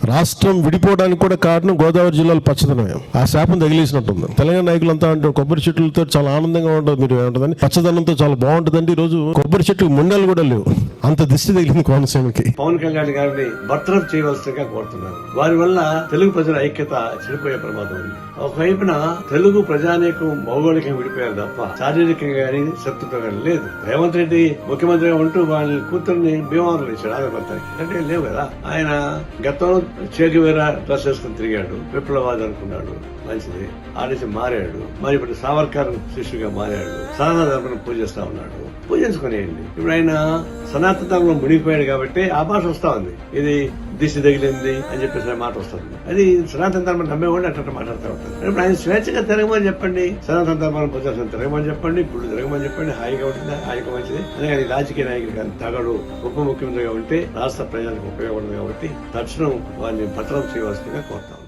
రాష్ట్రం విడిపోవడానికి కూడా కారణం గోదావరి జిల్లాలో పచ్చదనమే. ఆ శాపం తగిలేసినట్టుంది. తెలంగాణ నాయకులంతా అంటే కొబ్బరి చెట్లతో చాలా ఆనందంగా ఉంటుంది, మీరు ఏమంటుందని పచ్చదనంతో చాలా బాగుంటుందండి. ఈ రోజు కొబ్బరి చెట్లు ముండలు కూడా లేవు, అంత దిష్టి తగిలింది కోనసీమకి. పవన్ కళ్యాణ్ గారిని బర్తరఫ్ చేయవలసిందిగా కోరుతున్నారు. వారి వల్ల తెలుగు ప్రజల ఐక్యత చెడిపోయే ప్రమాదం ఉంది. ఒకవైపున తెలుగు ప్రజానీకం భౌగోళికంగా విడిపోయారు తప్ప శారీరకంగా కానీ శత్రుత్వం కానీ లేదు. రేవంత్ రెడ్డి ముఖ్యమంత్రిగా ఉంటూ వాళ్ళ కూతుర్ని భీమవరం ఇచ్చాడు ఆంధ్రప్రదేశ్ అంటే లేవు కదా. ఆయన గతంలో చేగువేరా డ్రెస్ వేసుకుని తిరిగాడు, విప్లవాది అనుకున్నాడు, మంచిది ఆడేసి మారాడు. మరి ఇప్పుడు సావర్కర్ శిష్యుగా మారాడు, సనాతన ధర్మం పూజిస్తా ఉన్నాడు. పూజించుకునేయండి. ఇప్పుడు ఆయన సనాతన ధర్మంలో మునిగిపోయాడు కాబట్టి ఆ భాష వస్తా ఉంది, ఇది దిశ తగిలింది అని చెప్పేసి మాట వస్తుంది. అది సనాతన ధర్మం నమ్మేవాడు అట్లా మాట్లాడుతూ ఉంటారు. ఇప్పుడు ఆయన స్వేచ్ఛగా తిరగమని చెప్పండి, సనాతన ధర్మాన్ని పూజాల్సిన తిరగమని చెప్పండి, గుళ్ళు తిరగమని చెప్పండి, హాయిగా ఉంటుంది, హాయిగా మంచిది. అలాగే రాజకీయ నాయకులు కానీ తగడు ఉప ముఖ్యమంత్రిగా ఉంటే రాష్ట్ర ప్రజలకు ఉపయోగపడదు కాబట్టి తక్షణం వారిని పత్రం చేయవలసిందిగా కోరుతాం.